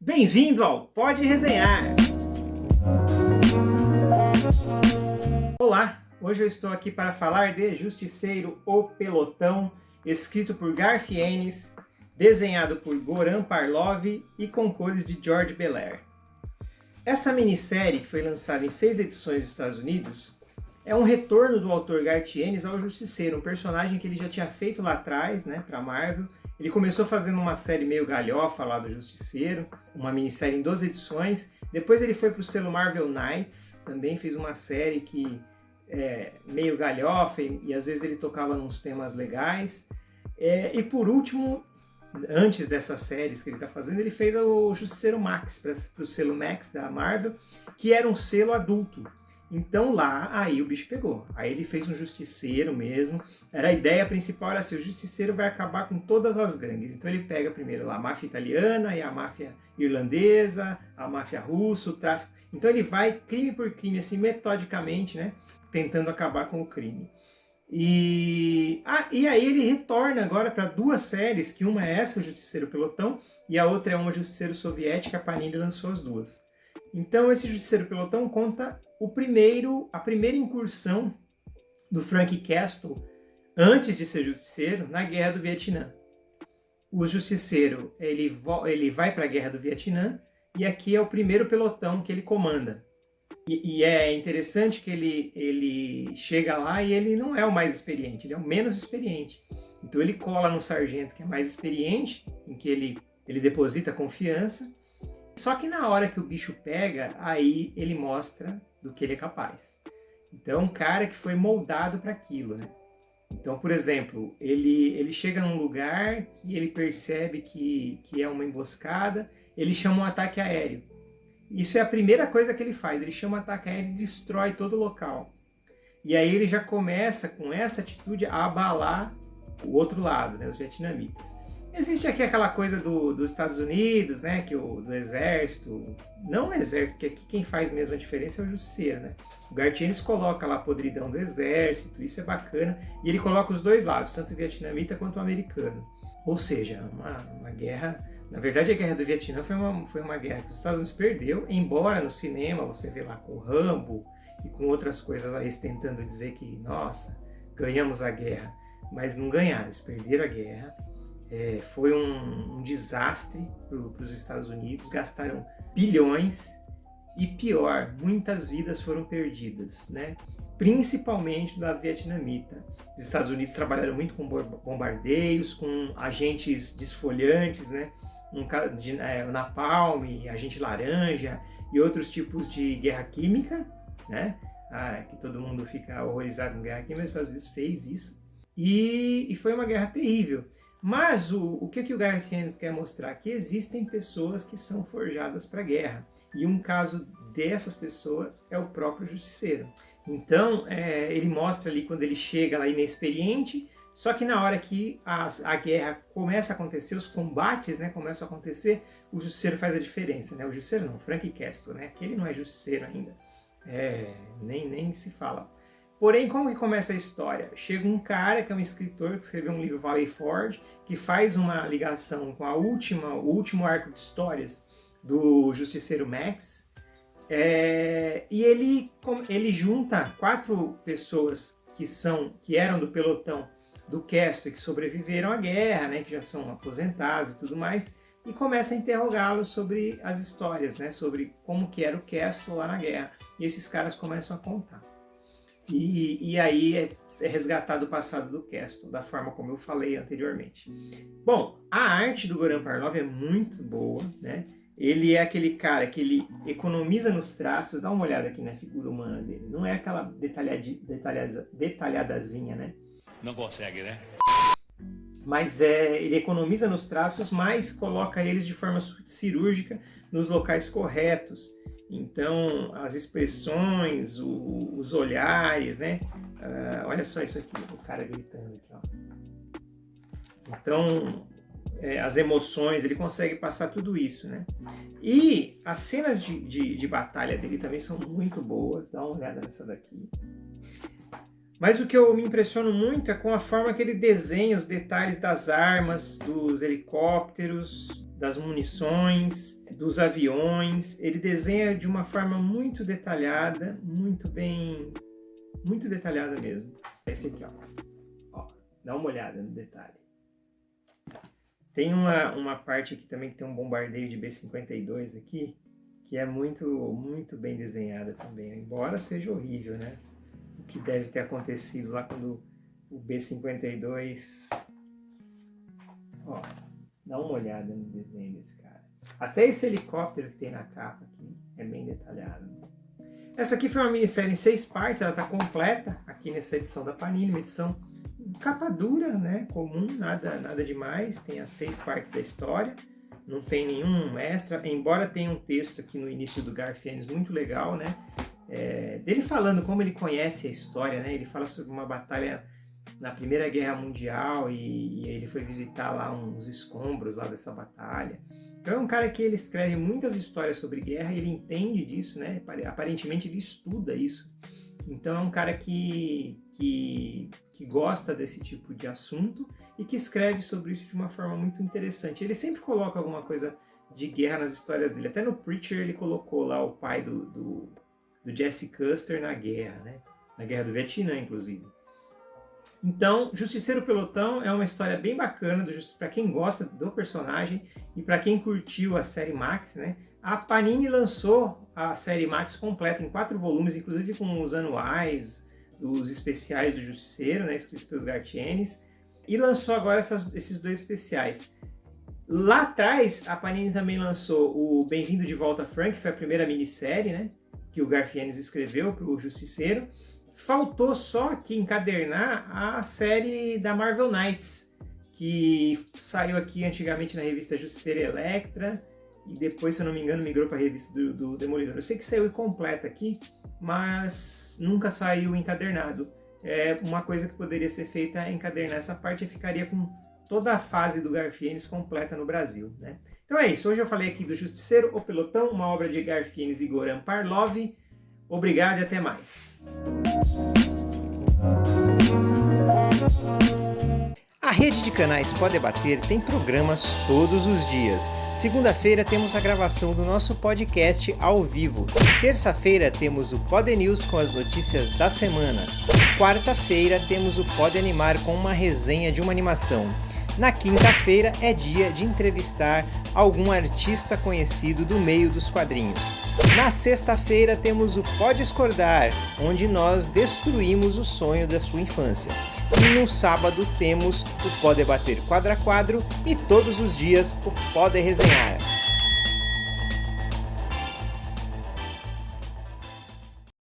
Bem-vindo ao Pode Resenhar! Olá, hoje eu estou aqui para falar de Justiceiro, o Pelotão, escrito por Garth Ennis, desenhado por Goran Parlov e com cores de George Belair. Essa minissérie, que foi lançada em 6 edições nos Estados Unidos, é um retorno do autor Garth Ennis ao Justiceiro, um personagem que ele já tinha feito lá atrás, para a Marvel. Ele começou fazendo uma série meio galhofa lá do Justiceiro, uma minissérie em 12 edições. Depois ele foi para o selo Marvel Knights, também fez uma série que é meio galhofa e às vezes ele tocava nos temas legais. E por último, antes dessas séries que ele está fazendo, ele fez o Justiceiro Max, para o selo Max da Marvel, que era um selo adulto. Então lá, aí o bicho pegou. Aí ele fez um Justiceiro mesmo. A ideia principal era assim, o Justiceiro vai acabar com todas as gangues. Então ele pega primeiro lá a máfia italiana, e a máfia irlandesa, a máfia russa, o tráfico. Então ele vai crime por crime, assim, metodicamente, tentando acabar com o crime. E aí ele retorna agora para 2 séries, que uma é essa, o Justiceiro Pelotão, e a outra é uma Justiceiro Soviética, a Panini lançou as 2. Então esse Justiceiro Pelotão conta a primeira incursão do Frank Castle, antes de ser Justiceiro, na Guerra do Vietnã. O Justiceiro ele vai para a Guerra do Vietnã e aqui é o primeiro pelotão que ele comanda. E é interessante que ele chega lá e ele não é o mais experiente, ele é o menos experiente. Então ele cola no sargento que é mais experiente, em que ele deposita confiança. Só que na hora que o bicho pega, aí ele mostra do que ele é capaz. Então é um cara que foi moldado para aquilo, Então, por exemplo, ele chega num lugar que ele percebe que é uma emboscada, ele chama um ataque aéreo. Isso é a primeira coisa que ele faz, ele chama um ataque aéreo e destrói todo o local. E aí ele já começa com essa atitude a abalar o outro lado, os vietnamitas. Existe aqui aquela coisa dos Estados Unidos, que do exército, não o exército, porque aqui quem faz mesmo a diferença é o Justiceiro, O Garth Ennis coloca lá a podridão do exército, isso é bacana, e ele coloca os dois lados, tanto o vietnamita quanto o americano. Ou seja, uma guerra, na verdade a Guerra do Vietnã foi uma guerra que os Estados Unidos perdeu, embora no cinema você vê lá com o Rambo e com outras coisas aí tentando dizer que, nossa, ganhamos a guerra, mas não ganharam, eles perderam a guerra. Foi um desastre para os Estados Unidos, gastaram bilhões e pior, muitas vidas foram perdidas, principalmente do lado vietnamita. Os Estados Unidos trabalharam muito com bombardeios, com agentes desfolhantes, o napalm, agente laranja e outros tipos de guerra química, que todo mundo fica horrorizado com guerra química, os Estados Unidos fez isso e foi uma guerra terrível. Mas o que o Garth Ennis quer mostrar? Que existem pessoas que são forjadas para a guerra. E um caso dessas pessoas é o próprio Justiceiro. Então, ele mostra ali quando ele chega lá inexperiente, só que na hora que a guerra começa a acontecer, os combates começam a acontecer, o Justiceiro faz a diferença. O Justiceiro não, o Frank Castle, que ele não é Justiceiro ainda. Nem se fala. Porém, como que começa a história? Chega um cara que é um escritor que escreveu um livro, Valley Forge, que faz uma ligação com o último arco de histórias do Justiceiro Max, e ele junta 4 pessoas que eram do pelotão do Castle e que sobreviveram à guerra, que já são aposentados e tudo mais, e começa a interrogá-los sobre as histórias, sobre como que era o Castle lá na guerra. E esses caras começam a contar. E aí é resgatado o passado do Castle, da forma como eu falei anteriormente. Bom, a arte do Goran Parlov é muito boa, Ele é aquele cara que ele economiza nos traços, dá uma olhada aqui na figura humana dele, não é aquela detalhadazinha, Não consegue, Mas ele economiza nos traços, mas coloca eles de forma cirúrgica nos locais corretos. Então, as expressões, os olhares, olha só isso aqui, o cara gritando aqui, ó. Então, as emoções, ele consegue passar tudo isso, E as cenas de batalha dele também são muito boas, dá uma olhada nessa daqui. Mas o que eu me impressiono muito é com a forma que ele desenha os detalhes das armas, dos helicópteros, das munições, dos aviões. Ele desenha de uma forma muito detalhada, muito detalhada mesmo. Esse aqui, ó, dá uma olhada no detalhe. Tem uma parte aqui também que tem um bombardeio de B-52 aqui, que é muito bem desenhada também, embora seja horrível, né? O que deve ter acontecido lá quando o B-52... Ó, dá uma olhada no desenho desse cara. Até esse helicóptero que tem na capa aqui é bem detalhado. Essa aqui foi uma minissérie em 6 partes, ela está completa aqui nessa edição da Panini, uma edição capa dura, né? Comum, nada demais, tem as 6 partes da história, não tem nenhum extra, embora tenha um texto aqui no início do Garth Ennis muito legal, né? Dele falando como ele conhece a história, né? Ele fala sobre uma batalha na Primeira Guerra Mundial e ele foi visitar lá uns escombros lá dessa batalha. Então é um cara que ele escreve muitas histórias sobre guerra e ele entende disso, né? Aparentemente ele estuda isso. Então é um cara que gosta desse tipo de assunto e que escreve sobre isso de uma forma muito interessante. Ele sempre coloca alguma coisa de guerra nas histórias dele. Até no Preacher ele colocou lá o pai do Jesse Custer na guerra, né? Na guerra do Vietnã, inclusive. Então, Justiceiro Pelotão é uma história bem bacana para quem gosta do personagem e para quem curtiu a série Max, né? A Panini lançou a série Max completa em 4 volumes, inclusive com os anuais, os especiais do Justiceiro, né? Escritos pelos Garth Ennis, e lançou agora esses 2 especiais. Lá atrás, a Panini também lançou o Bem-vindo de Volta, Frank, que foi a primeira minissérie, né? Que o Garth Ennis escreveu para o Justiceiro. Faltou só aqui encadernar a série da Marvel Knights, que saiu aqui antigamente na revista Justiceiro Electra, e depois, se eu não me engano, migrou para a revista do Demolidor. Eu sei que saiu incompleta aqui, mas nunca saiu encadernado. É uma coisa que poderia ser feita é encadernar essa parte e ficaria com toda a fase do Garth Ennis completa no Brasil, né? Então é isso, hoje eu falei aqui do Justiceiro, O Pelotão, uma obra de Garth Ennis e Goran Parlov. Obrigado e até mais. A rede de canais Pode Debater tem programas todos os dias. Segunda-feira temos a gravação do nosso podcast ao vivo. Terça-feira temos o Pod News com as notícias da semana. Quarta-feira temos o Pode Animar com uma resenha de uma animação. Na quinta-feira é dia de entrevistar algum artista conhecido do meio dos quadrinhos. Na sexta-feira temos o Pode Discordar, onde nós destruímos o sonho da sua infância. E no sábado temos o Pode Debater Quadro a Quadro e todos os dias o Pode Resenhar.